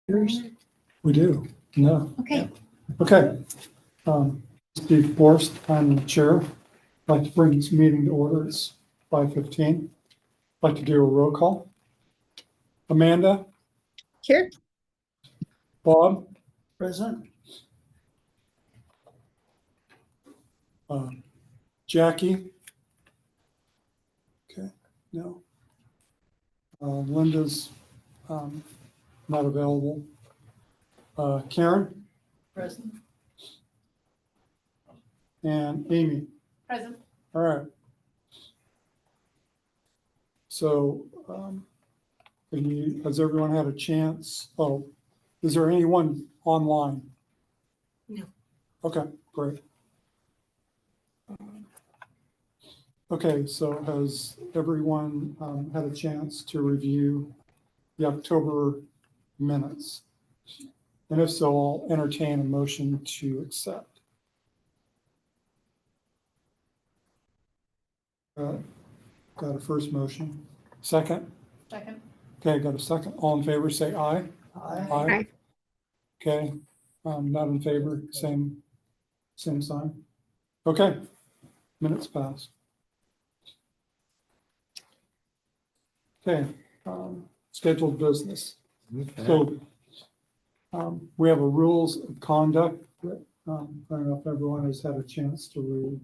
We do. No. Okay. Okay. Steve Forrest, I'm the chair. I'd like to bring this meeting to order. It's 5:15. I'd like to do a roll call. Amanda? Here. Bob? Present. Jackie? Okay, no. Linda's not available. Karen Present. and Amy. Present. All right. So, has everyone had a chance? Oh, is there anyone online? No. Okay, great. Okay, so has everyone had a chance to review the October minutes? And if so, I'll entertain a motion to accept. Got a first motion. Second? Second. Okay, got a second. All in favor, say aye. Aye. Aye. Okay, not in favor, same sign. Okay, minutes pass. Okay, scheduled business. Okay. So, we have a rules of conduct that, I don't know if everyone has had a chance to read.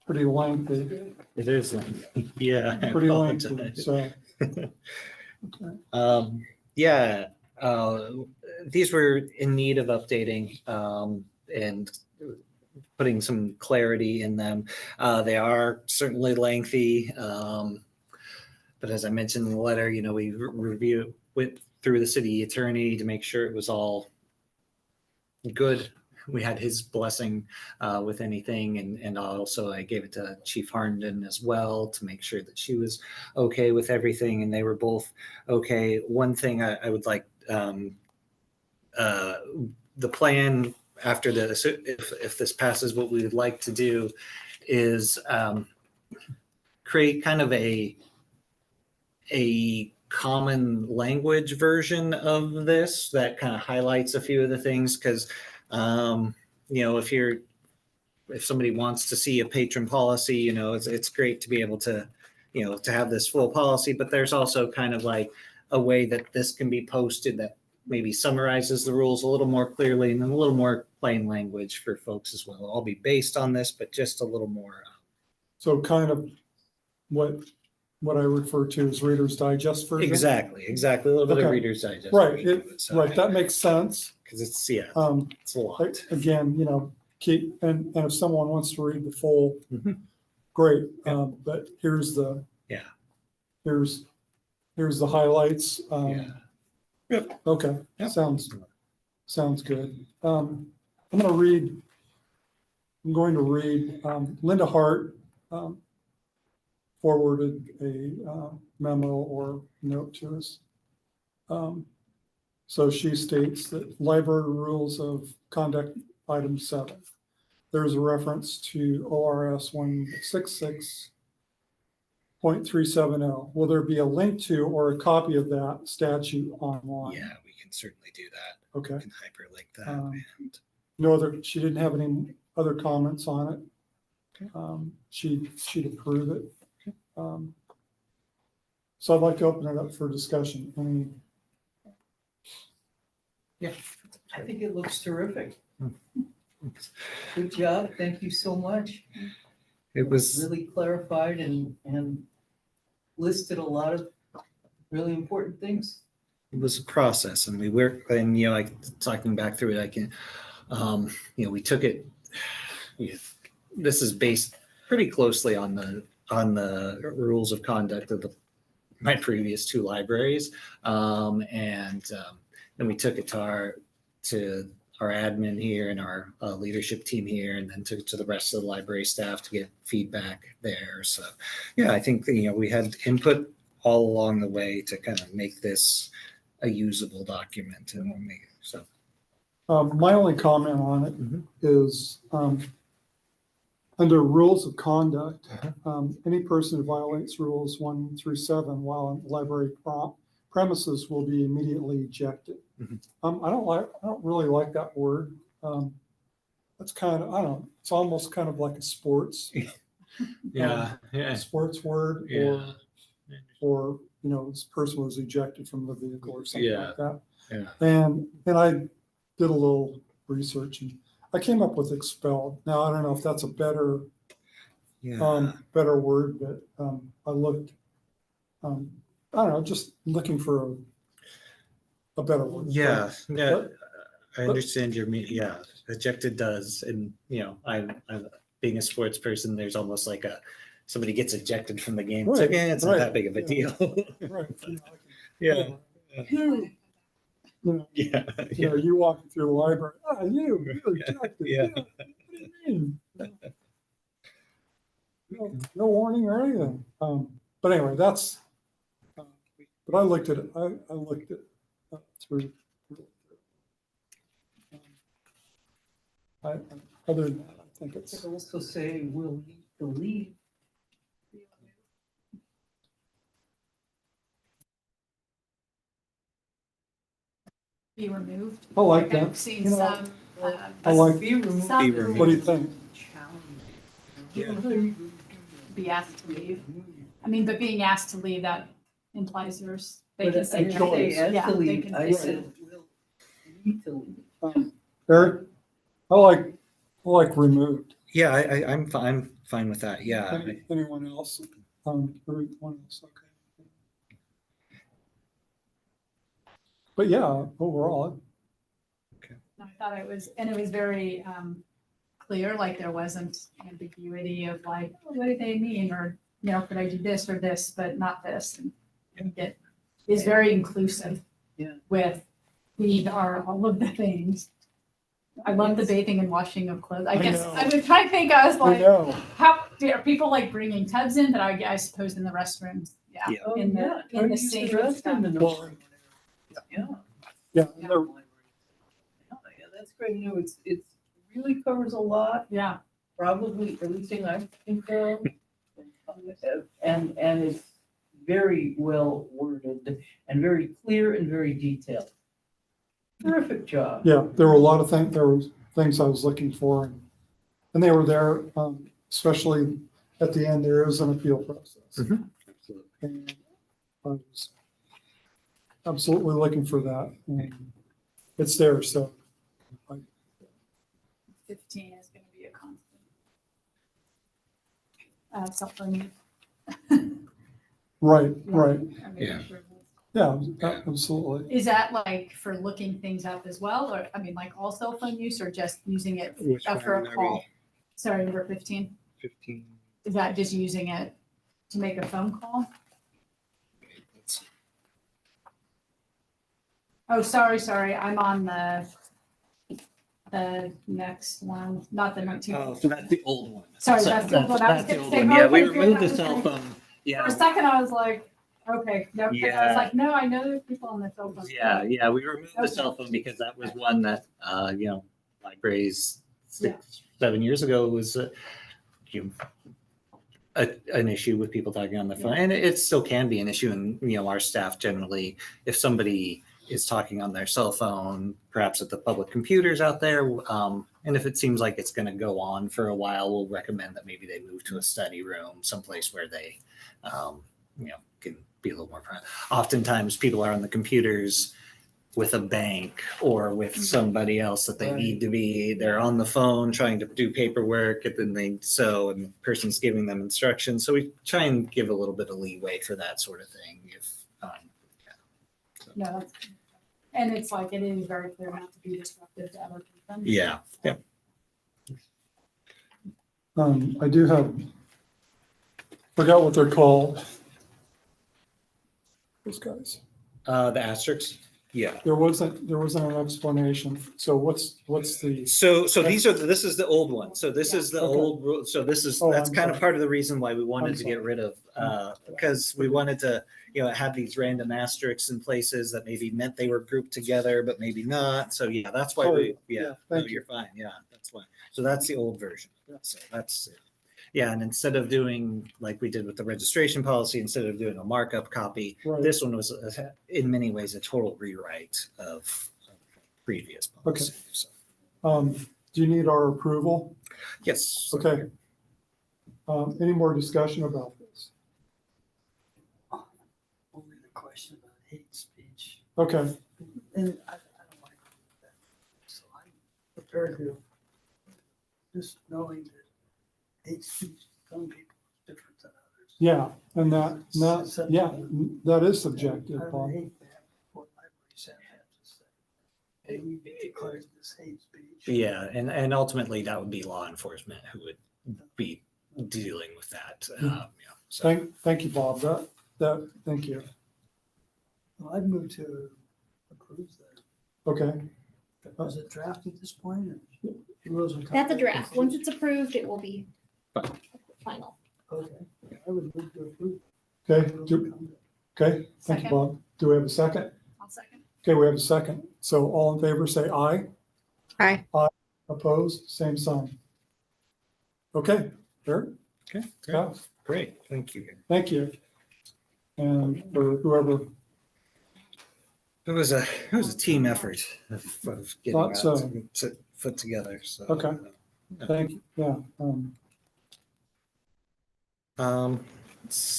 Pretty lengthy, It is. Yeah. I pretty lengthy, apologize. so. Okay. Yeah, these were in need of updating and putting some clarity in them. They are certainly lengthy, but as I mentioned in the letter, we went through the city attorney to make sure it was all good. We had his blessing with anything, and also I gave it to Chief Harnden as well to make sure that she was okay with everything, and they were both okay. One thing I would like, the plan after this, if this passes, what we would like to do is create kind of a common language version of this that kind of highlights a few of the things, because if somebody wants to see a patron policy, it's great to be able to, to have this full policy, but there's also kind of like a way that this can be posted that maybe summarizes the rules a little more clearly and a little more plain language for folks as well. I'll be based on this, but just a little more. So kind of what I refer to as Reader's Digest version? Exactly. A little bit of Okay. Reader's Digest. Right, right, that makes sense. Because it's a lot. Again, keep, and if someone wants to read the full, Mhm. great. Yeah. But here's the highlights. Yeah. Yep. Okay, Yep. sounds good. I'm going to read, Linda Hart forwarded a memo or note to us. So she states that library rules of conduct, item 7. There's a reference to ORS 166.370. Will there be a link to or a copy of that statute online? Yeah, we can certainly do that. Okay. We can hyperlink that. She didn't have any other comments on it. Okay. She'd approve it. So I'd like to open it up for discussion. I think it looks terrific. Good job. Thank you so much. It was Really clarified and listed a lot of really important things. It was a process, and we worked, and like talking back through it, I can, we took it. This is based pretty closely on the rules of conduct of my previous 2 libraries, and then we took it to our admin here and our leadership team here, and then took it to the rest of the library staff to get feedback there. So, yeah, I think we had input all along the way to kind of make this a usable document. And my only comment on it Mhm. is Under rules of conduct, any person who violates rules 1 through 7 while on library premises will be immediately ejected. Mhm. I don't really like that word. That's kind of, I don't know, it's almost kind of like a sports Yeah. sports word, Yeah. or this person was ejected from the vehicle or something Yeah. like that. Yeah. And I did a little research and I came up with expelled. Now I don't know if that's a better word, but I looked. I don't know, just looking for a better word. Yeah. Yeah. But- I understand your mean. Yeah. Ejected does. And, I'm being a sports person, there's almost like somebody gets ejected from the game. It's Right, like, it's right, not that big of a yeah. deal. Right. Yeah. You, Yeah. you walking through the library. You're ejected. Yeah. What do you mean? No warning or anything. But anyway, that's. But I looked at it. I looked at through. Other than that, I think I it's. could also say we'll need to leave. Be removed. I like I've that. seen You know, some. I like. Be removed. Some Be who removed. What do you think? be asked to leave. I mean, but being asked to leave, that implies they But can I say didn't no. say asked Yeah, to they leave, can I say said we'll need to leave. Eric, I like removed. Yeah. I'm fine with that. Yeah. Anyone else? Everyone else, okay. But yeah, overall, I thought it was very clear, like there wasn't ambiguity of like, oh, what do they mean? Or, could I do this or this, but not this? And it is very inclusive. Yeah. With these are all of the things. I love the bathing and washing of clothes. I guess know. I was trying to think, I was I like, know. how are people like bringing tubs in? But I suppose in the restrooms, yeah. Yeah. Oh, In the- yeah, in try the to use sink restroom and stuff. in the Well, dorm. Yeah. Yeah, Yeah. Yeah, that's great. It really covers a lot, Yeah, probably everything I think of. And it's very well worded and very clear and very detailed. Terrific job. yeah, there were a lot of things, there were things I was looking for, and they were there, especially at the end, there is an appeal process. Mhm. And I was absolutely looking for that, and it's there, so. 15 is going to be a constant. Something. Right, right, I mean, Yeah. sure. yeah, absolutely. Is that like for looking things up as well, or I mean, like all cell phone use, or just using it for a call? Sorry, number 15. 15. Is that just using it to make a phone call? Oh, sorry. I'm on the next one, not the 19. Oh, so that's the old one. Sorry, that's the old one. I was That's the gonna old say, one. Yeah, we okay, good, removed I the was cell like- phone. For Yeah. a second, I was like, okay, no, because I was Yeah. like, no, I know there's people on the cell phone. Yeah, we removed the Okay. cell phone because that was one that, libraries Yeah. 7 years ago was an issue with people talking on the phone, and it still can be an issue. And our staff generally, if somebody is talking on their cell phone, perhaps at the public computers out there, and if it seems like it's going to go on for a while, we'll recommend that maybe they move to a study room, someplace where they, can be a little more private. Oftentimes, people are on the computers with a bank or with somebody else that they Right. need to be. They're on the phone trying to do paperwork, and then and the person's giving them instructions. So we try and give a little bit of leeway for that sort of thing. No, that's, and it's like, it is very clear not to be disruptive to other people. Yeah. I do have, forgot what they're called. Those guys. The asterisks. Yeah. There wasn't an explanation. So what's the, So this is the old one. So this is the Okay. old rule. So that's Oh, kind I'm of sorry. part of the reason why we wanted I'm to get sorry. rid of, because we wanted to, have these random asterisks in places that maybe meant they were grouped together, but maybe not. So yeah, that's why Sorry. no, Thank you. you're fine. Yeah. That's why. So that's the old version. So that's, yeah. And instead of doing like we did with the registration policy, instead of doing a markup copy, Right. this one was in many ways a total rewrite of previous policy. So, Do you need our approval? yes. Okay. Any more discussion about this? Only the question about hate speech. Okay, And I don't like that. So I'm prepared to, just knowing that hate speech, some people is different than others. yeah, and that is subjective, I Bob. would hate to have what libraries have to say. Hey, we declared this hate speech. Yeah, and ultimately that would be law enforcement who would be dealing with that. Yeah. So Thank you, Bob. Thank you. Well, I'd move to approve that. Okay, Is it draft at this point? Or rules and That's a draft. comments? Once it's approved, it will be final. Okay, I would move to approve. okay, thank you, Second. Bob. Do we have a second? I'll second. Okay, we have a second. So all in favor, say aye. Aye. Opposed, same sign. Okay, there, okay, great. yeah, Great. Thank you. thank you. And for whoever, It was a team effort of getting Thought so. that to put together. So Okay. thank you, yeah. Um,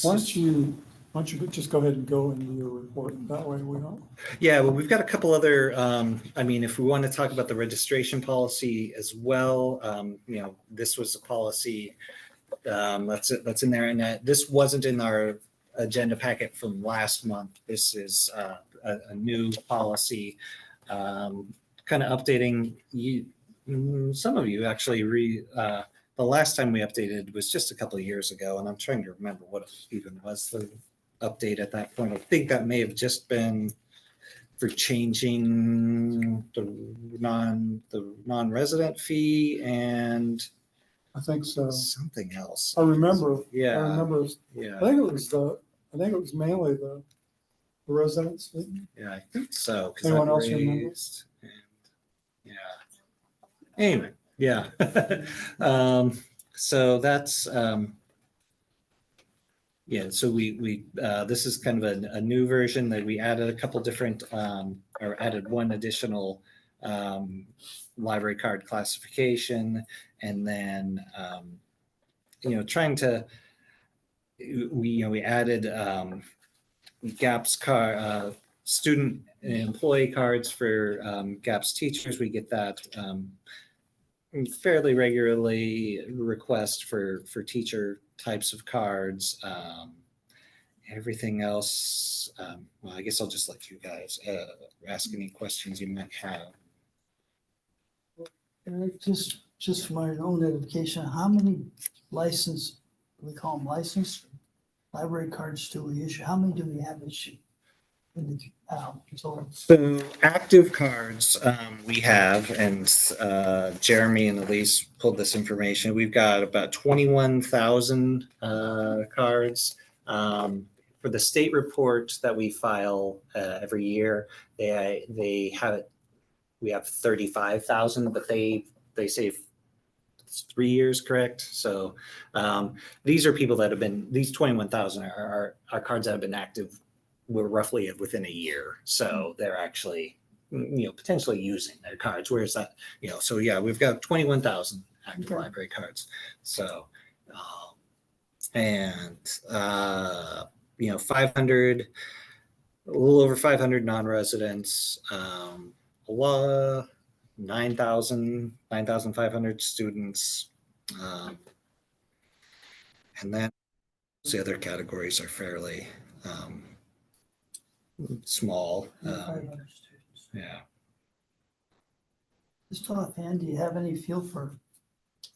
Why don't you just go ahead and go into your report? That way we don't. yeah, well, we've got a couple other, I mean, if we want to talk about the registration policy as well, this was a policy that's in there. And this wasn't in our agenda packet from last month. This is a new policy, kind of updating you. Some of you actually the last time we updated was just a couple of years ago, and I'm trying to remember what it even was the update at that point. I think that may have just been for changing the non-resident fee and I think so. something else. I remember, Yeah. I Yeah, think it was mainly the residents. yeah, I think so. 'Cause Anyone that else remember? raised- and- yeah. Anyway, yeah. So that's, yeah, so we this is kind of a new version that we added a couple different, or added one additional library card classification, and then, trying to, we added GAPS student and employee cards for GAPS teachers. We get that fairly regularly, request for teacher types of cards. Everything else, well, I guess I'll just let you guys ask any questions you might have. Eric, just for my own edification, how many licensed, we call them licensed library cards do we issue? How many do we have issued? So active cards, we have, and Jeremy and Elise pulled this information. We've got about 21,000 cards. For the state report that we file every year, they have it. We have 35,000, but they say it's 3 years, correct? So these are people that have been, these 21,000 are cards that have been active. We're roughly within a year, so they're actually, potentially using their cards. Whereas that, so yeah, we've got 21,000 active Okay. library cards. So, and 500, a little over 500 non-residents, 9,500 students, and then the other categories are fairly small. 500 students. Yeah. Just offhand, do you have any feel for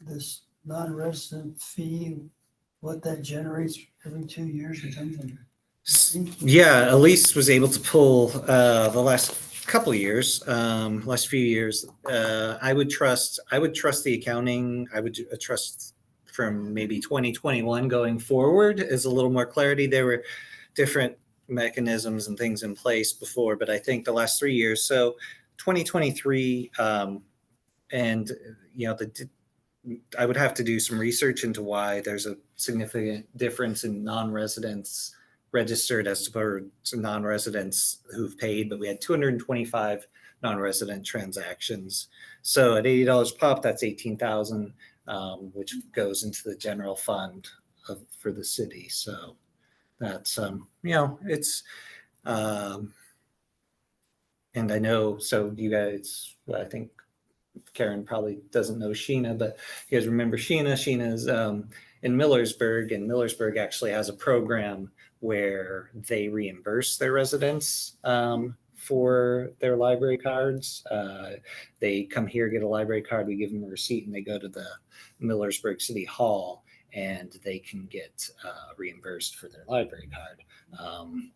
this non-resident fee, what that generates every 2 years or something? Yeah, Elise was able to pull the last couple of years, last few years. I would trust the accounting. I would trust from maybe 2021 going forward is a little more clarity. There were different mechanisms and things in place before, but I think the last 3 years, so 2023, and I would have to do some research into why there's a significant difference in non-residents registered as opposed to non-residents who've paid, but we had 225 non-resident transactions. So at $80 pop, that's 18,000, which goes into the general fund for the city. So that's, it's, and I know, so you guys, I think Karen probably doesn't know Sheena, but you guys remember Sheena. Sheena's in Millersburg, and Millersburg actually has a program where they reimburse their residents for their library cards. They come here, get a library card, we give them a receipt, and they go to the Millersburg City Hall and they can get reimbursed for their library card.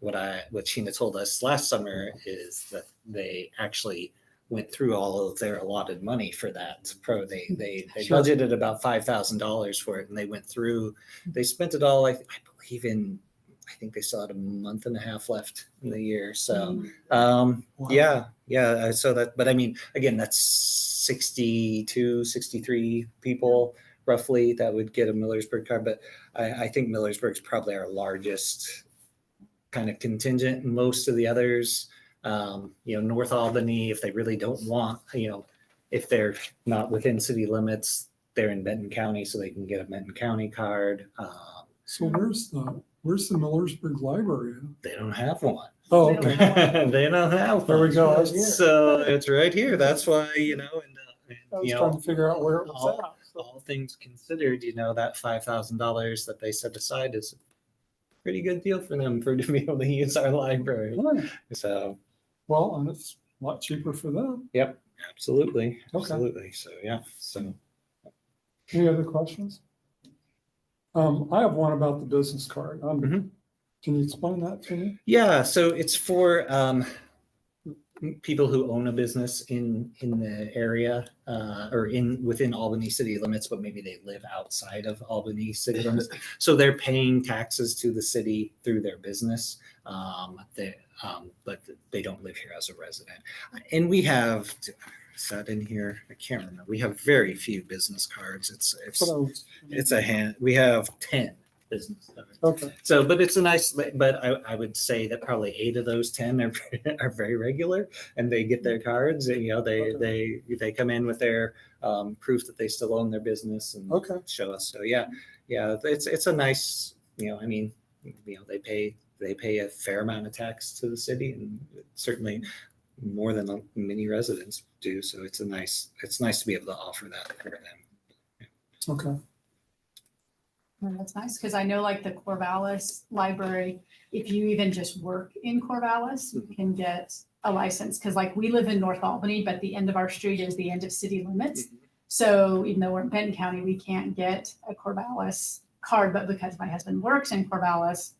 What Sheena told us last summer is that they actually went through all of their allotted money for that pro. They Sure. budgeted about $5,000 for it, and they went through. They spent it all. I believe in. I think they still had a month and a half left in the year. So Wow. yeah. So that, but I mean, again, that's 62, 63 people roughly that would get a Millersburg card. But I think Millersburg's probably our largest kind of contingent. Most of the others, North Albany, if they really don't want, if they're not within city limits, they're in Benton County, so they can get a Benton County card. So where's the Millersburg Library? They don't have one. Oh, They don't okay. have one. They don't have There we one. go. So it's right here. That's why, I was trying to figure out where it was at. all things considered, that $5,000 that they set aside is a pretty good deal for them to be able to use our library. Right. So, Well, and it's a lot cheaper for them. yep, absolutely. Okay. Absolutely. So, yeah. So, Any other questions? I have one about the business card. Mhm. Can you explain that to me? yeah. So it's for people who own a business in the area or within Albany city limits, but maybe they live outside of Albany city limits. So they're paying taxes to the city through their business, but they don't live here as a resident. And we have, is that in here? I can't remember. We have very few business cards. It's a hand. We have 10 business cards. Okay. So, but it's a nice, but I would say that probably 8 of those 10 are very regular, and they get their cards, and they come in with their proof that they still own their business and Okay. show us. So yeah, it's a nice, they pay a fair amount of tax to the city, and certainly more than many residents do. So it's nice to be able to offer that for them. Okay. Well, that's nice, because I know like the Corvallis Library, if you even just work in Corvallis, you can get a license, because like we live in North Albany, but the end of our street is the end of city limits. So even though we're in Benton County, we can't get a Corvallis card, but because my husband works in Corvallis,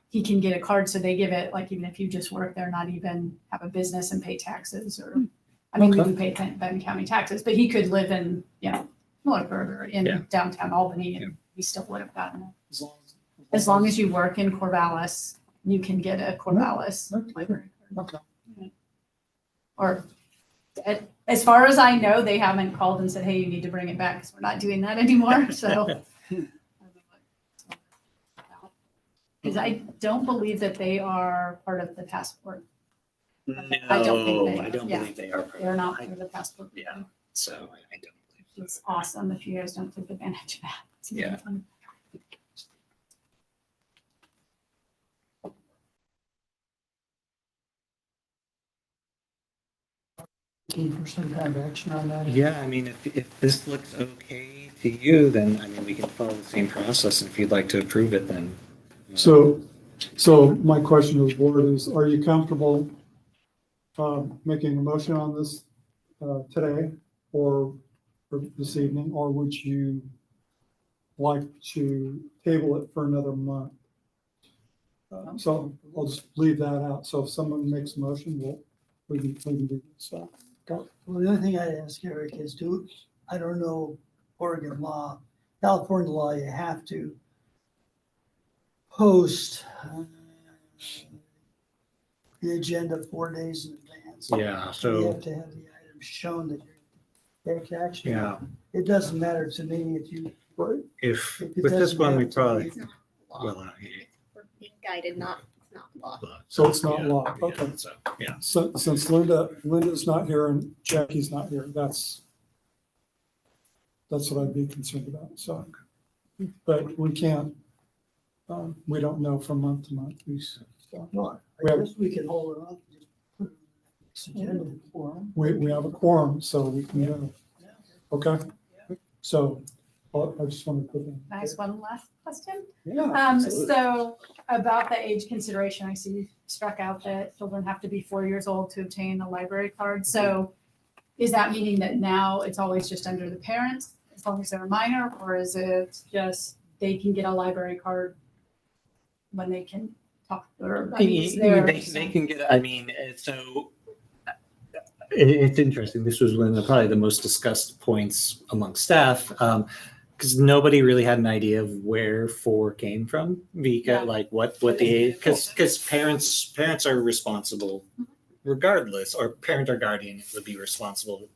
he can get a card. So they give it, like, even if you just work there, not even have a business and pay taxes, or, I mean, we Okay. do pay Benton County taxes, but he could live in, Millersburg or in downtown Albany, and he still would have gotten it. As long as you work in Corvallis, you can get a Corvallis library card. Okay. Or as far as I know, they haven't called and said, hey, you need to bring it back, because we're not doing that anymore. So. Because I don't believe that they are part of the passport. I don't think I don't yeah. believe they are. part of They're not it. part of the passport. Yeah. So I don't believe so. It's awesome if you guys don't take advantage of that. It's really Yeah. fun. Looking for some kind of action on that? Yeah, I mean, if this looks okay to you, then I mean, we can follow the same process. If you'd like to approve it, then. So my question to the board is, are you comfortable making a motion on this today or this evening, or would you like to table it for another month? So I'll just leave that out. So if someone makes a motion, we can do this. Well, the only thing I'd ask Eric is I don't know Oregon law, California law, you have to post the agenda 4 days in advance. Yeah, You so have to have the items shown that you're take action. Yeah, It doesn't matter to me if you, Right. if, If it with this doesn't one, we matter to probably, me. It's not law. well, We're being guided, not, it's not law. So it's not yeah, law. yeah, Okay. So, yeah. So since Linda's not here and Jackie's not here, that's what I'd be concerned about. So, but we can't, we don't know from month to month. So no, We I have- guess we can hold it off. Just put it on the agenda for 'em. we have a quorum, so we can go. Okay? So I just want to put in. Nice, one last question. Yeah. So about the age consideration, I see you struck out that children have to be 4 years old to obtain a library card. So is that meaning that now it's always just under the parent as long as they're a minor, or is it just they can get a library card when they can talk or I mean, is there They can get, I mean, so it's interesting. This was one of probably the most discussed points among staff. Because nobody really had an idea of where 4 came from, Yeah. like what the age, because parents are responsible regardless, or parent or guardian would be responsible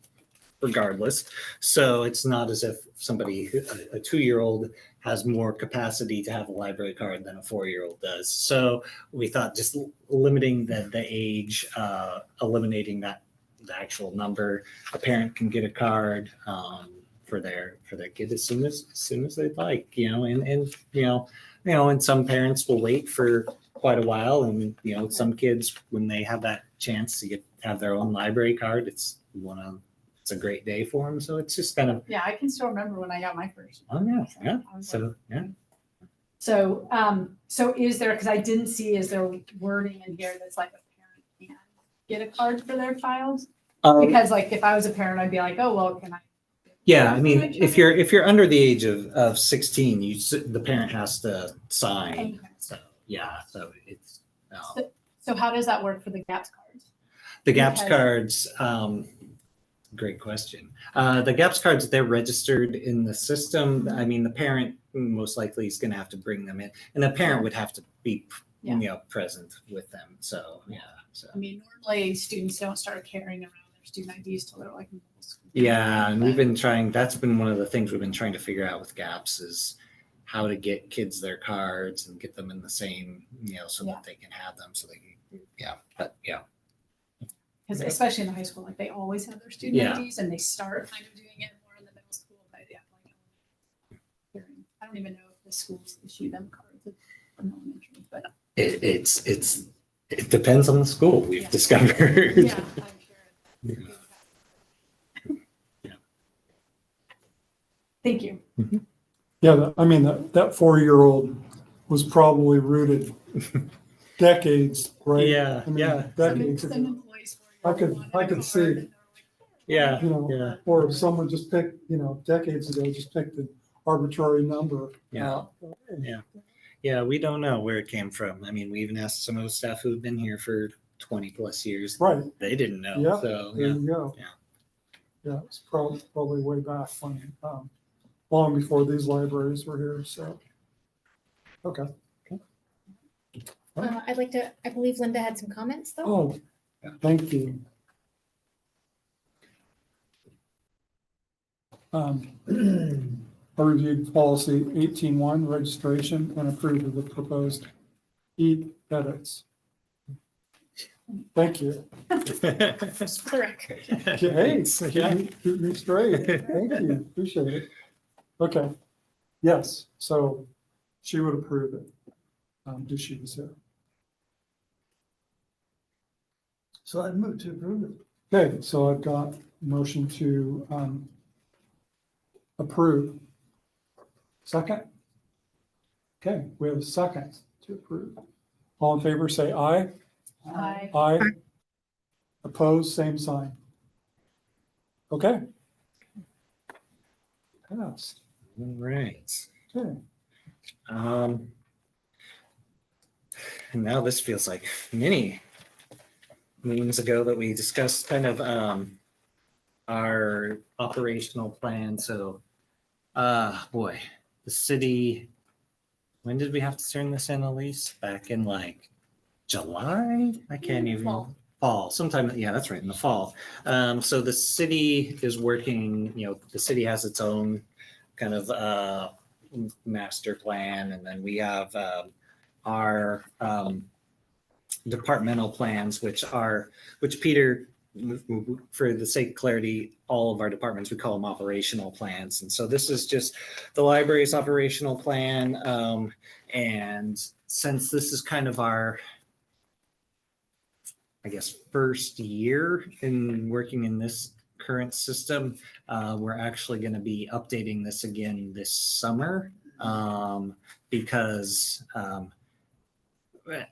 regardless. So it's not as if somebody, a 2-year-old has more capacity to have a library card than a 4-year-old does. So we thought just limiting the age, eliminating that the actual number, a parent can get a card for their kid as soon as they'd like, and and some parents will wait for quite a while, and some kids, when they have that chance to have their own library card, it's a great day for them. So it's just kind of, Yeah, I can still remember when I got my first. oh yeah, yeah. I was So yeah. So is there, because I didn't see, is there wording in here that's like a parent can get a card for their child? Because like if I was a parent, I'd be like, oh, well, can I? Yeah, I mean, if you're under the age of 16, the parent has to sign. Okay. So yeah, so it's So how does that work for the GAPS cards? the GAPS Because- cards. Great question. The GAPS cards, they're registered in the system. I mean, the parent most likely is going to have to bring them in, and the parent would have to be present with them. So yeah. So I mean, normally students don't start carrying around their student IDs till they're like in middle school. yeah, and we've been trying. That's been one of the things we've been trying to figure out with GAPS is how to get kids their cards and get them in the same, so Yeah. that they can have them. So they can, but yeah. Because especially in the high school, like they always have their student Yeah. IDs and they start kind of doing it more in the middle school. But yeah, like I don't even know if the schools issue them cards in elementary, but It depends on the school. We've Yeah. discovered. yeah, I'm sure. Yeah. Thank you. Yeah, I mean, that 4-year-old was probably rooted decades, right? Yeah, I mean, yeah. Decades Some ago. employees I could- wanted I a could card, see. and they're like, Yeah. You know, Yeah. or someone just picked, decades ago, just picked an arbitrary number. Yeah. out. Yeah, we don't know where it came from. I mean, we even asked some of the staff who've been here for 20 plus years. Right, They didn't know. Yeah, So there yeah. you go. Yeah. Yeah, it's probably way back when, long before these libraries were here, so. Okay. I believe Linda had some comments though. Oh, thank you. I reviewed policy 18-1, registration, and approved of the proposed edits. Thank you. Just for the record. Hey, keep me straight. Thank you, appreciate it. Okay, yes, so she would approve it. If she was here. So I move to approve it. Okay, so I've got a motion to approve. Second? Okay, we have a second to approve. All in favor, say aye. Hi. Aye. Opposed, same sign. Okay. Passed. All right. Okay. And now this feels like many meetings ago that we discussed kind of our operational plan. So, boy, the city, when did we have to turn this in, Elise? Back in like July? I can't even. fall, sometime, yeah, that's right, in the fall. So the city is working, the city has its own kind of master plan, and then we have our departmental plans, which Peter, for the sake of clarity, all of our departments, we call them operational plans. And so this is just the library's operational plan. And since this is kind of our, I guess, first year in working in this current system, we're actually going to be updating this again this summer, because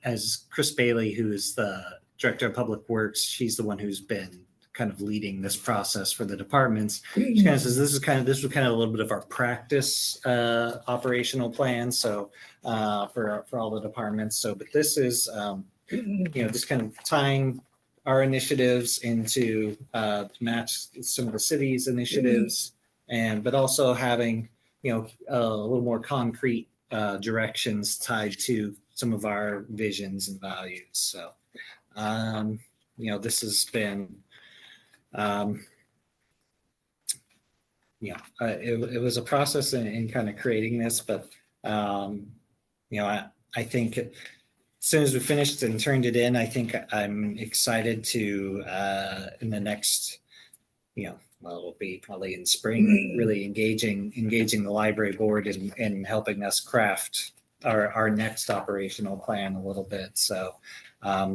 as Chris Bailey, who is the director of public works, she's the one who's been kind of leading this process for the departments. She kind of says this was kind of a little bit of our practice operational plan. So for all the departments. So, but this is just kind of tying our initiatives into match some of the city's initiatives, but also having a little more concrete directions tied to some of our visions and values. So, this has been, it was a process in kind of creating this, but, I think as soon as we finished and turned it in, I think I'm excited to, in the next, it'll be probably in spring, really engaging the library board in helping us craft our next operational plan a little bit. So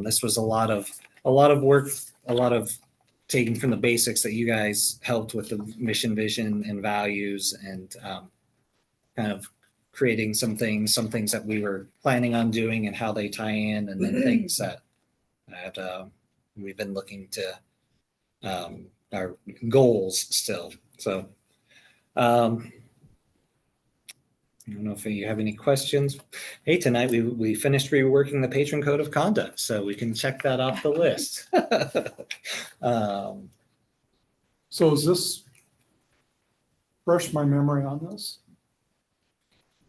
this was a lot of work, a lot of taking from the basics that you guys helped with the mission, vision, and values, and kind of creating some things that we were planning on doing and how they tie in, and then things that we've been looking to our goals still. So I don't know if you have any questions. Hey, tonight we finished reworking the patron code of conduct, so we can check that off the list. So is this, refresh my memory on this.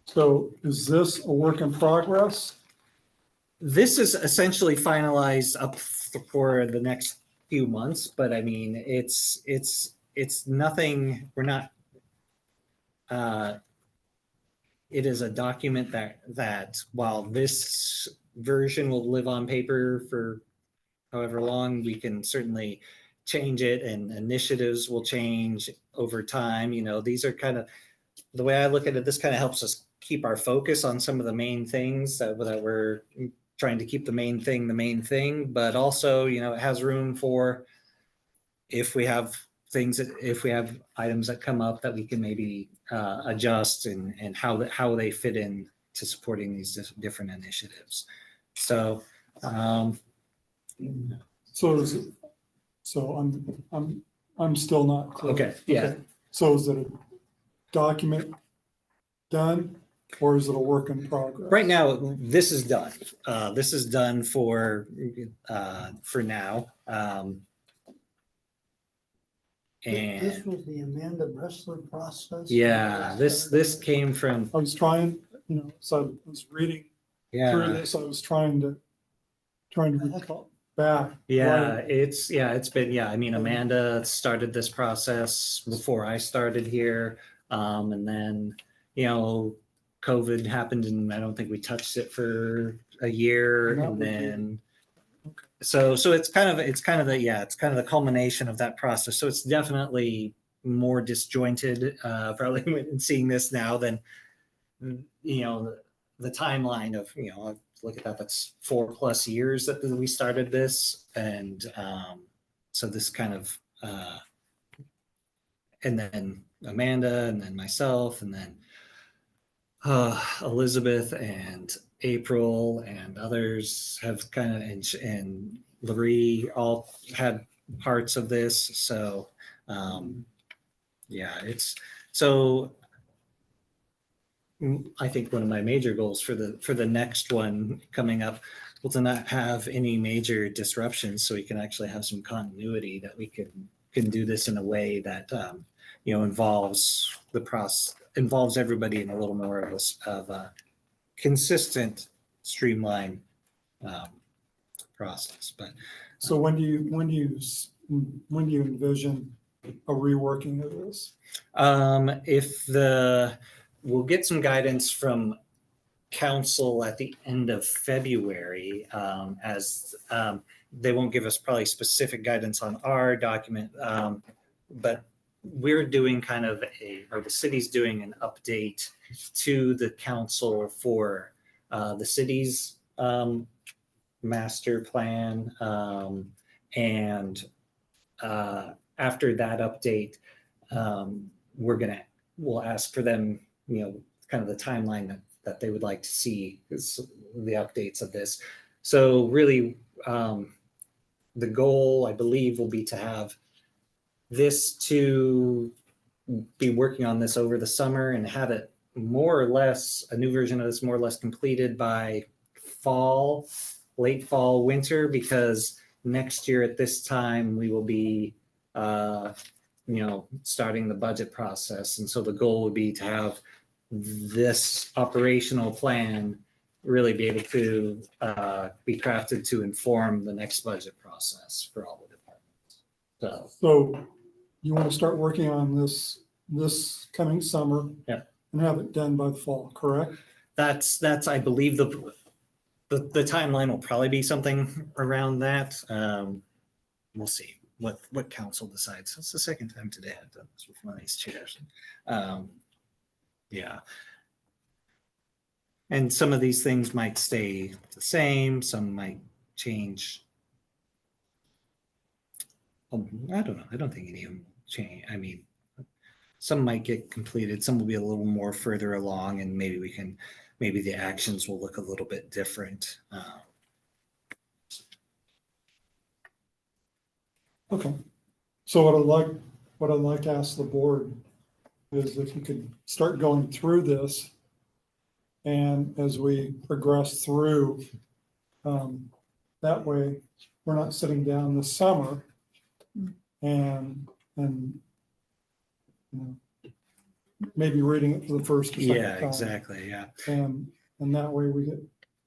So is this a work in progress? This is essentially finalized up for the next few months, but I mean, it's nothing, we're not, it is a document that while this version will live on paper for however long, we can certainly change it, and initiatives will change over time. These are kind of, the way I look at it, this kind of helps us keep our focus on some of the main things that we're trying to keep the main thing, but also, it has room for if we have items that come up that we can maybe adjust and how they fit in to supporting these different initiatives. So, I'm still not clear. Okay, yeah. So is it a document done, or is it a work in progress? Right now, this is done. This is done for now. This was the Amanda Bressler process? Yeah, this came from, I was trying, so I was reading through this. I was trying to recall back. Yeah, right. it's been, I mean, Amanda started this process before I started here. And then, COVID happened, and I don't think we touched it for a year. And then, so it's kind of the culmination of that process. So it's definitely more disjointed, probably when seeing this now than, the timeline of, look at that, that's 4+ years that we started this. And so this kind of, and then Amanda, and then myself, and then Elizabeth and April and others have kind of, and Larry all had parts of this. So so I think one of my major goals for the next one coming up will to not have any major disruptions, so we can actually have some continuity, that we can do this in a way that involves the process, involves everybody in a little more of a consistent, streamlined process. But So when do you envision a reworking of this? We'll get some guidance from council at the end of February, as they won't give us probably specific guidance on our document, but we're doing or the city's doing an update to the council for the city's master plan, and after that update, we'll ask for them, kind of the timeline that they would like to see the updates of this. So really, the goal, I believe, will be to have to be working on this over the summer and have it more or less, a new version of this more or less completed by late fall, winter, because next year at this time, we will be, starting the budget process. And so the goal would be to have this operational plan really be able to be crafted to inform the next budget process for all the departments. So you want to start working on this coming summer? Yeah. And have it done by the fall, correct? That's I believe the timeline will probably be something around that. We'll see what council decides. It's the second time today I've done this with one of these chairs. Yeah. And some of these things might stay the same, some might change. I don't know. I don't think any of them change. I mean, some might get completed, some will be a little more further along, and maybe the actions will look a little bit different. Okay. So what I'd like to ask the board is if you could start going through this, and as we progress through, that way we're not sitting down this summer and maybe reading it for the first or second time. Yeah, exactly. Yeah. And that way we get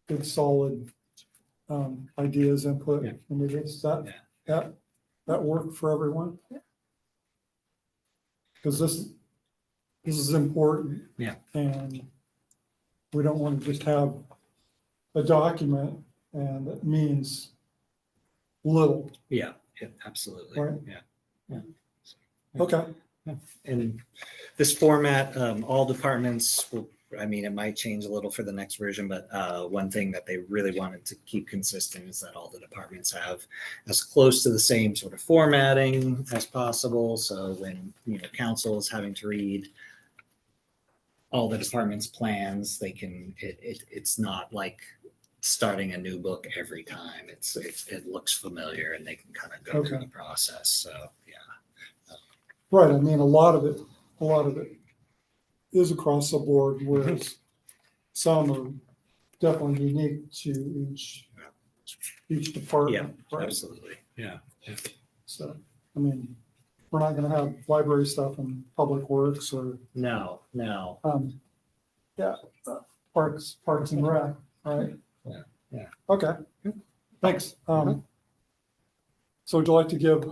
good solid ideas, input. Yeah. And that work for everyone? Because this is important. Yeah. And we don't want to just have a document and it means little. Yeah, absolutely. Right. Yeah. Okay. In this format, all departments will, it might change a little for the next version, but one thing that they really wanted to keep consistent is that all the departments have as close to the same sort of formatting as possible. So when council is having to read all the department's plans, they can. It's not like starting a new book every time. It looks familiar, and they can kind of go through the process. So yeah. Right. I mean, a lot of it is across the board, whereas some are definitely unique to each department. Yeah, right? absolutely. Yeah. So, I mean, we're not going to have library stuff in Public Works or No. Parks and Rec, right? Yeah. Okay. Thanks. So would you like to give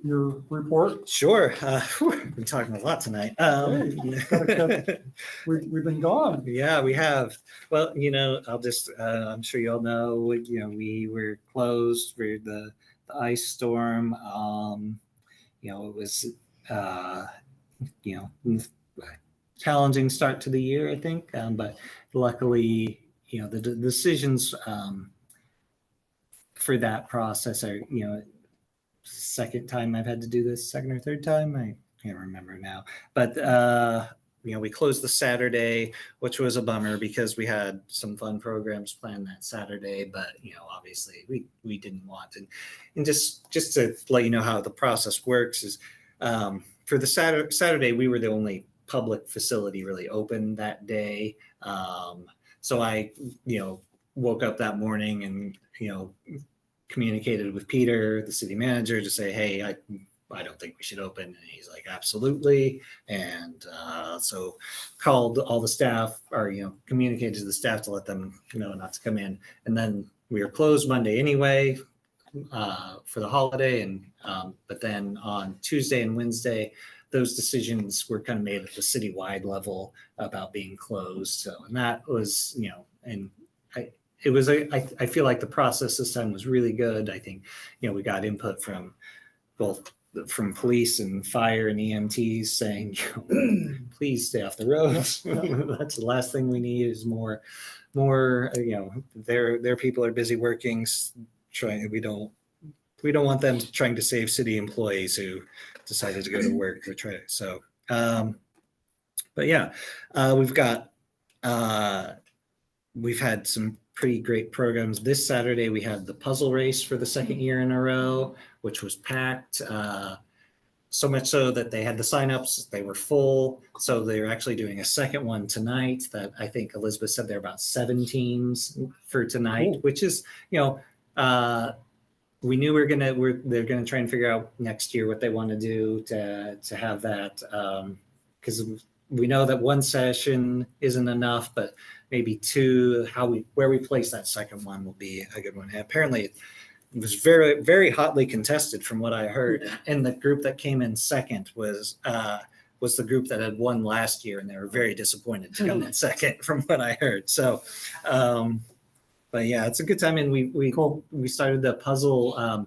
your report? Sure. We've been talking a lot tonight. We've been gone. Yeah, we have. Well, I'll just, I'm sure you all know, we were closed for the ice storm. It was, challenging start to the year, I think. But luckily, the decisions for that process are, second time I've had to do this, second or third time, I can't remember now. But we closed the Saturday, which was a bummer because we had some fun programs planned that Saturday, but obviously we didn't want to. And just to let you know how the process works is for the Saturday we were the only public facility really open that day. So I woke up that morning and communicated with Peter, the city manager, to say, hey, I don't think we should open. And he's like, absolutely. And so called all the staff, or communicated to the staff to let them know not to come in. And then we were closed Monday anyway. for the holiday, and but then on Tuesday and Wednesday, those decisions were kind of made at the citywide level about being closed. So, and that was, and I feel like the process this time was really good. I think, we got input from both from police and fire and EMTs saying, please stay off the roads. That's the last thing we need is more, their people are busy working, trying, we don't want them trying to save city employees who decided to go to work or try. So, but yeah, we've had some pretty great programs. This Saturday, we had the puzzle race for the second year in a row, which was packed. So much so that they had the signups, they were full. So they're actually doing a second one tonight that I think Elizabeth said there are about 7 teams for tonight, Cool. which is, we knew they're gonna try and figure out next year what they want to do to have that, because we know that one session isn't enough, but maybe 2. Where we place that second one will be a good one. And apparently, it was very, very hotly contested from what I heard. And the group that came in second was the group that had won last year, and they were very disappointed to come in second from what I heard. So, but yeah, it's a good time. And we started the puzzle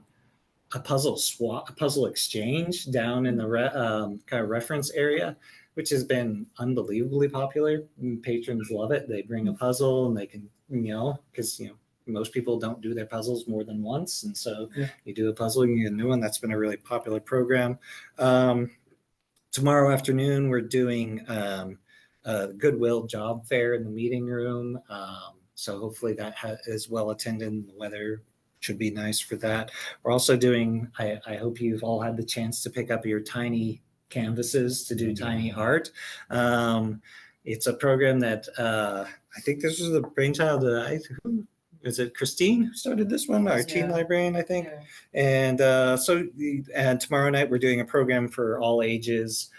puzzle exchange down in the kind of reference area, which has been unbelievably popular. Patrons love it. They bring a puzzle and they can, because most people don't do their puzzles more than once, and so you do a puzzle, you get a new one. That's been a really popular program. Tomorrow afternoon, we're doing a Goodwill job fair in the meeting room. So hopefully that is well attended. The weather should be nice for that. We're also doing, I hope you've all had the chance to pick up your tiny canvases to do tiny art. It's a program that I think this was the brainchild of, is it Christine who started this one? Our teen librarian, I think. And and tomorrow night we're doing a program for all ages,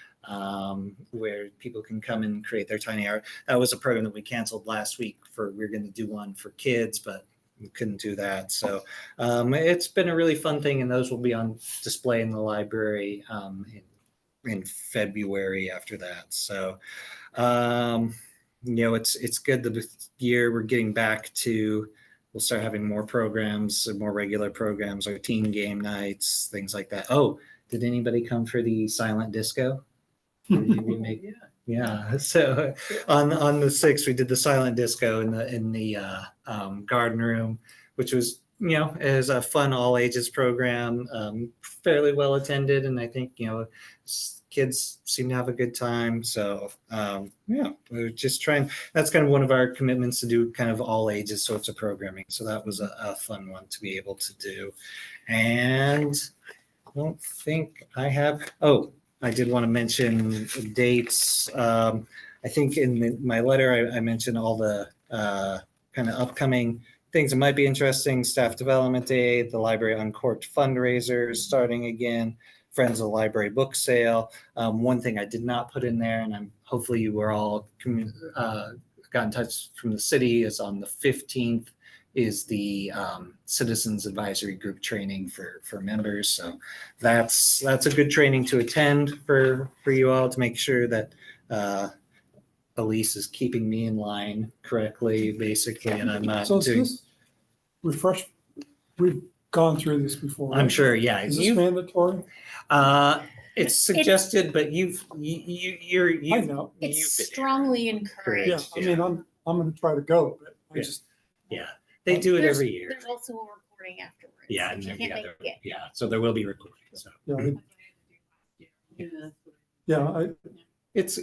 where people can come and create their tiny art. That was a program that we canceled last week we were going to do one for kids, but we couldn't do that. So it's been a really fun thing, and those will be on display in the library in February after that. So, it's good that this year we're getting back to, we'll start having more programs, more regular programs, our teen game nights, things like that. Oh, did anybody come for the silent disco? Yeah. So on the 6th, we did the silent disco in the garden room, which was, is a fun all ages program, fairly well attended. And I think, kids seem to have a good time. So we're just trying, that's kind of one of our commitments to do kind of all ages sorts of programming. So that was a fun one to be able to do. And I don't think I have, I did want to mention dates. I think in my letter, I mentioned all the kind of upcoming things that might be interesting. Staff Development Day, the Library Uncorked fundraisers starting again, Friends of the Library book sale. One thing I did not put in there, and hopefully you were all got in touch from the city, is on the 15th is the Citizens Advisory Group training for members. So that's a good training to attend for you all, to make sure that Elise is keeping me in line correctly, basically, and I'm not So doing. this refresh, we've gone through this before. I'm right? sure, yeah. Is this mandatory? It's suggested, but I know. It's strongly encouraged. Yeah, I mean, I'm going to try to go, but I Yeah. just, They do it every year. There's also a recording afterwards. Yeah, if and you then, can't make it. so there will be recording. So it's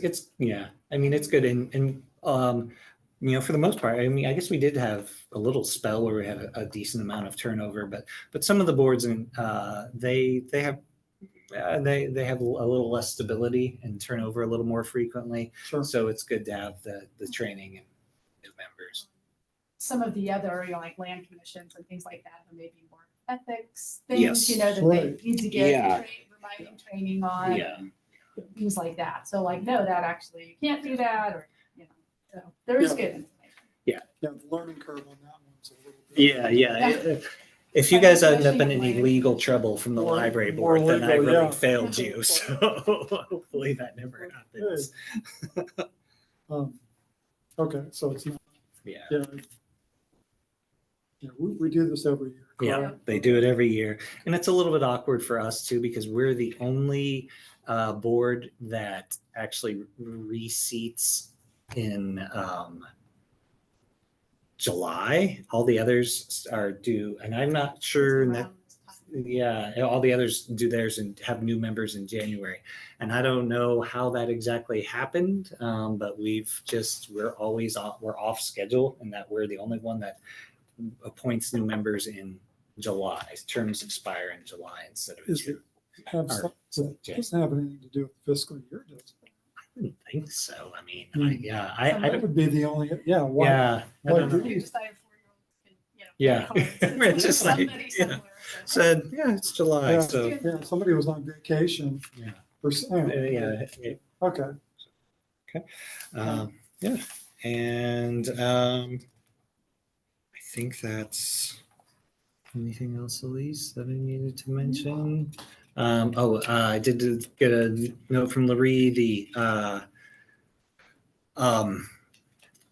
I mean, it's good, and for the most part, I mean, I guess we did have a little spell where we had a decent amount of turnover, but some of the boards and they have a little less stability and turnover a little more frequently. sure. So it's good to have the training and new members. Some of the other, like land commissions and things like that, or maybe more ethics things, Yes. that Right. they need to get Yeah. reminding training on, things like that. So like, no, that actually, you can't do that, or, so there is Yeah. good information. Yeah, the learning curve on that one's a little bit. Yeah. if you guys end up in any legal trouble from the More- library more board, then I legal, really yeah. failed you. So hopefully that never happens. Okay, so it's not, Yeah. yeah. Yeah, we do this every year. Yeah, correct? they do it every year. And it's a little bit awkward for us too, because we're the only board that actually reseats in July. All the others are due, and I'm not sure that, yeah, all the others do theirs and have new members in January. And I don't know how that exactly happened, but we're always we're off schedule, and that we're the only one that appoints new members in July. Terms expire in July instead of Is June. Have Or- some, it doesn't have anything to do with fiscal year, does it? I didn't think so. I mean, Hmm. I That don't, would be the only, yeah, why? yeah, I why don't do know. You decided 4-year-olds can, Yeah. play cards. It's just like, Somebody yeah. somewhere said, Said, yeah, it's July, Yeah. so, Yeah, somebody was on vacation yeah. or something. Yeah, Okay. yeah, and I think that's anything else, Elise, that I needed to mention. I did get a note from Larry. The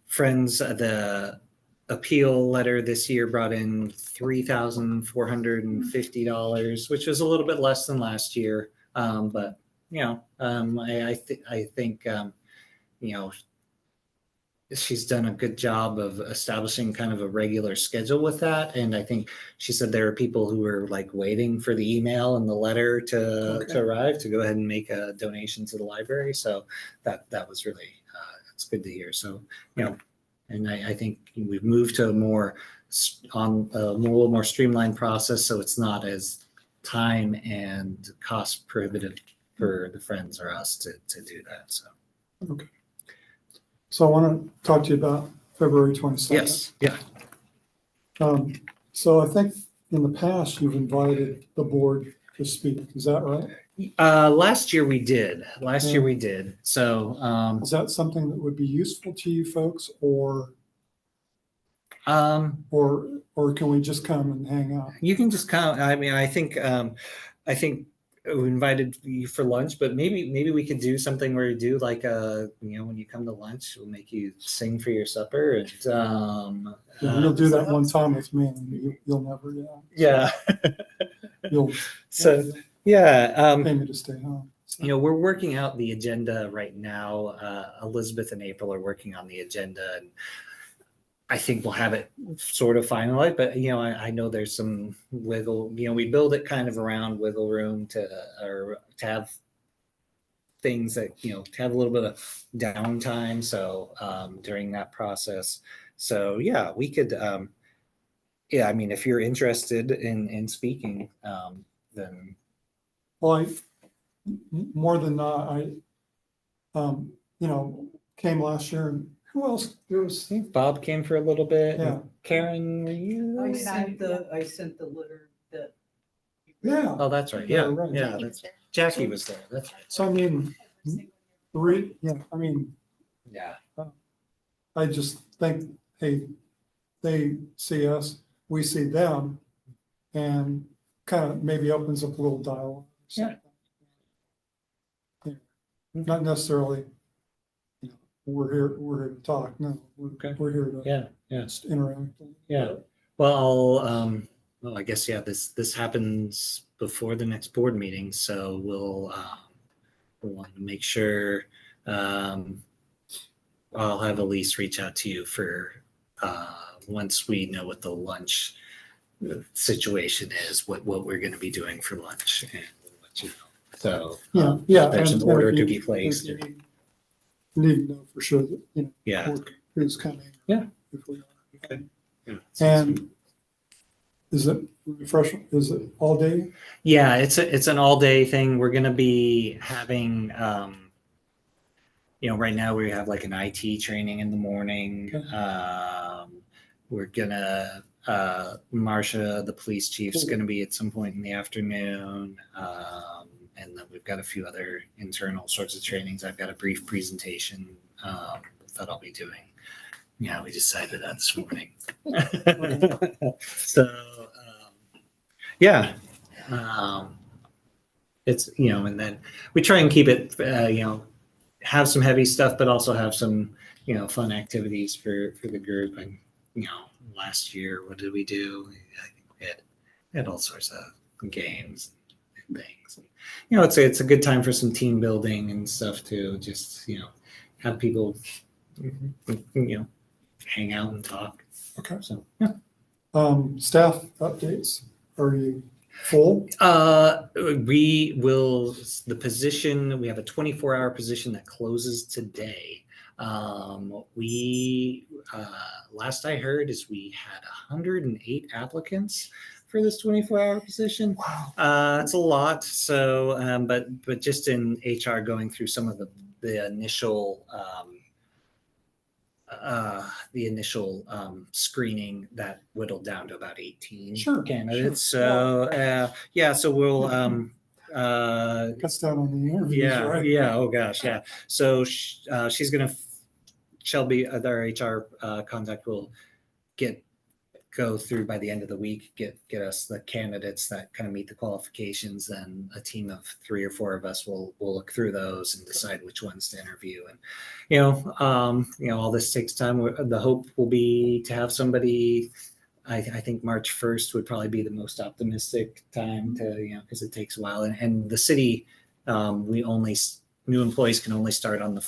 Friends, the appeal letter this year brought in $3,450, which was a little bit less than last year. But I think she's done a good job of establishing kind of a regular schedule with that. And I think she said there are people who are like waiting for the email and the letter to arrive to go ahead and make a donation to the library. So that was really, it's good to hear. So, and I think we've moved to a little more streamlined process. So it's not as time and cost prohibitive for the Friends or us to do that. So. Okay. So I want to talk to you about February 22nd. Yes. Yeah. So I think in the past, you've invited the board to speak. Is that right? Last year we did. So, Is that something that would be useful to you folks, or can we just come and hang out? you can just come. I mean, I think we invited you for lunch, but maybe we could do something where you do like when you come to lunch, we'll make you sing for your supper, and You'll do that one time with me, and you'll never, yeah. You'll So yeah, pay me to stay home. So, we're working out the agenda right now. Elizabeth and April are working on the agenda, and I think we'll have it sort of finalized, but I know there's some wiggle, we build it kind of around wiggle room to have things that, to have a little bit of downtime. So during that process. So yeah, we could, I mean, if you're interested in speaking, then. well, more than not, I came last year, and who else? There was, I think Bob came for a little bit. yeah, Karen, were you? I sent the letter that. yeah. Oh, that's right. Yeah, Yeah, right. yeah. Jackie was there. That's right. So I mean, Yeah. I just think, hey, they see us, we see them, and kind of maybe opens up a little dialogue. Yeah. Yeah. Not necessarily, we're here to talk. No, we're here to Yeah. just interact. Yeah. Well, I guess, this happens before the next board meeting. So we'll want to make sure, I'll have Elise reach out to you for, once we know what the lunch situation is, what we're going to be doing for lunch, and we'll let you know. So Yeah. there's and an order if to you- be placed. if you Need to know for sure that, Yeah. who's coming. Yeah. If we are. Okay. Yeah. And is it all day? Yeah, it's an all day thing. We're gonna be having, right now we have like an IT training in the morning. Okay. We're gonna, Marcia, the police chief's gonna be at some point in the afternoon. And then we've got a few other internal sorts of trainings. I've got a brief presentation that I'll be doing. Yeah, we decided that this morning. So, Yeah. It's, and then we try and keep it, have some heavy stuff, but also have some, fun activities for the group. And, last year, what did we do? I think we had all sorts of games and things. It's a good time for some team building and stuff too. Just, have people, hang out and talk. Okay. So, yeah. Staff updates, are you full? We will, the position, we have a 24-hour position that closes today. Last I heard is we had 108 applicants for this 24-hour position. Wow. It's a lot. So, but just in HR going through some of the initial screening, that whittled down to about 18 Sure, candidates. sure. So so we'll Cuts down on the interviews, yeah, right? yeah. Oh gosh, yeah. So she's gonna, Shelby, our HR contact, will go through by the end of the week, get us the candidates that kind of meet the qualifications. Then a team of 3 or 4 of us will look through those and decide which ones to interview. And all this takes time. The hope will be to have somebody. I think March 1st would probably be the most optimistic time to, because it takes a while. And the city, new employees can only start on the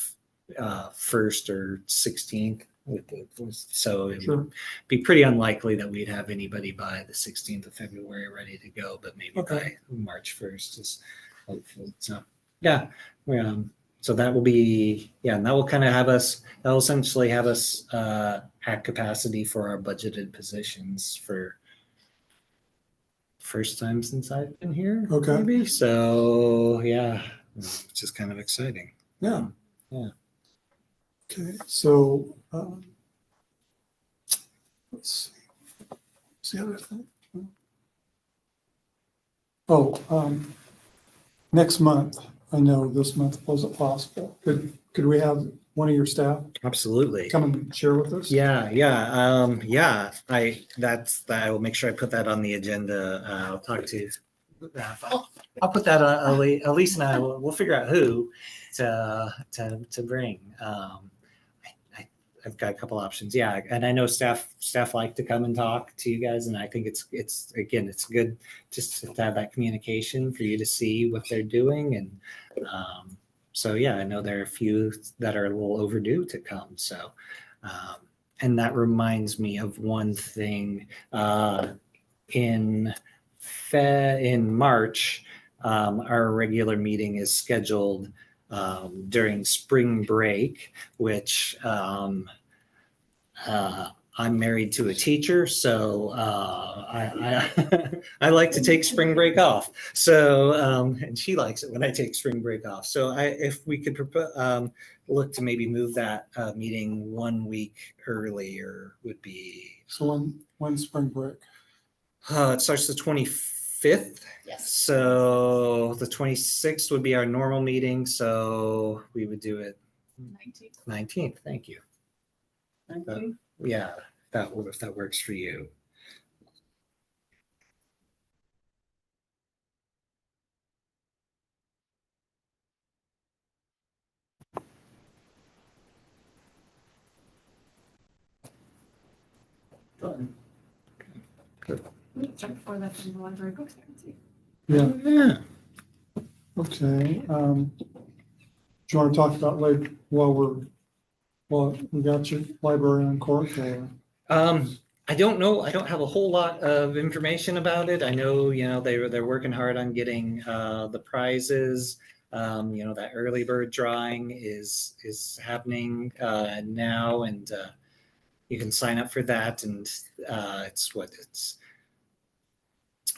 1st or 16th. So it Sure. would be pretty unlikely that we'd have anybody by the 16th of February ready to go, but maybe by March 1st is hopeful. So yeah, so that will be, and that will kind of that will essentially have us at capacity for our budgeted positions for first time since I've been here. Okay. Maybe. So yeah, which is kind of exciting. Yeah. Yeah. Okay, so let's see. What's the other thing? Next month, I know this month wasn't possible. Could we have one of your staff Absolutely. come and share with us? Yeah. I will make sure I put that on the agenda. I'll talk to. I'll put that on. Elise and I we'll figure out who to bring. I've got a couple options. Yeah, and I know staff like to come and talk to you guys, and I think it's good just to have that communication for you to see what they're doing. And so yeah, I know there are a few that are a little overdue to come. So and that reminds me of one thing. In March, our regular meeting is scheduled during spring break, which I'm married to a teacher, so I like to take spring break off. So and she likes it when I take spring break off. So if we could look to maybe move that meeting 1 week earlier would be. So when's spring break? It starts the 25th. Yes. So the 26th would be our normal meeting. So we would do it 19th. Thank you. Thank you. Yeah, if that works for you. Fun. Check for that in the library books. Yeah, Yeah. okay. Do you want to talk about while we got your library on court? Or? I don't know. I don't have a whole lot of information about it. I know, they're working hard on getting the prizes. That early bird drawing is happening now, and you can sign up for that. And it's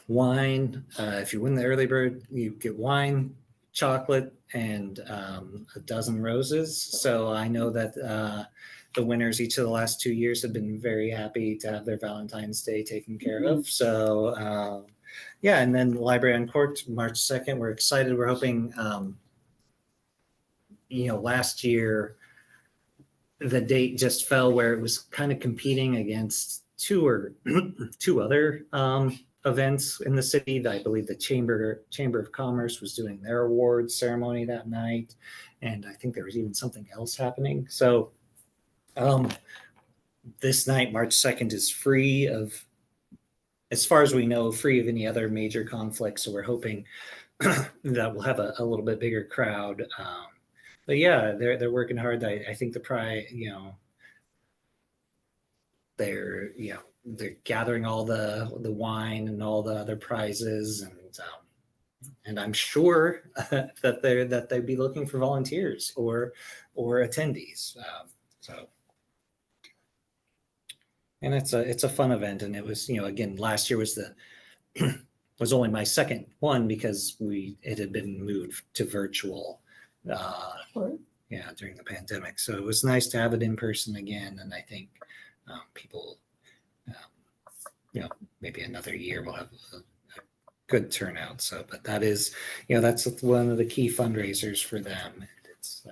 wine. If you win the early bird, you get wine, chocolate, and a dozen roses. So I know that the winners each of the last 2 years have been very happy to have their Valentine's Day taken care of. So yeah, and then the Library on Court, March 2nd. We're excited. We're hoping, last year the date just fell where it was kind of competing against two other events in the city. I believe the Chamber of Commerce was doing their awards ceremony that night, and I think there was even something else happening. So this night, March 2nd, is free of, as far as we know, free of any other major conflicts. So we're hoping that we'll have a little bit bigger crowd. But yeah, they're working hard. I think the prize, they're gathering all the wine and all the other prizes, and I'm sure that they'd be looking for volunteers or attendees. And it's a fun event, and it was, again, last year was was only my second one because it had been moved to virtual. Right. Yeah, during the pandemic. So it was nice to have it in person again. And I think people, maybe another year we'll have a good turnout. So, but that is, that's one of the key fundraisers for them. It's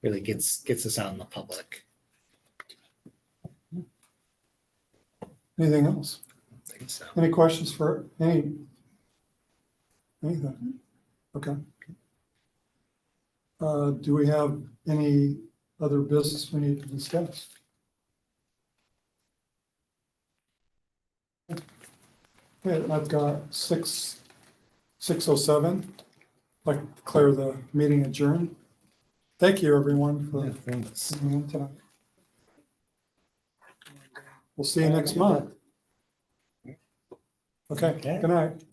really gets us out in the public. Anything else? I think so. Any questions for anything? Okay. Do we have any other business we need to discuss? Okay, I've got 6:07. I'd like to declare the meeting adjourned. Thank you, everyone, for Thanks. coming in tonight. We'll see you next month. Okay, good night.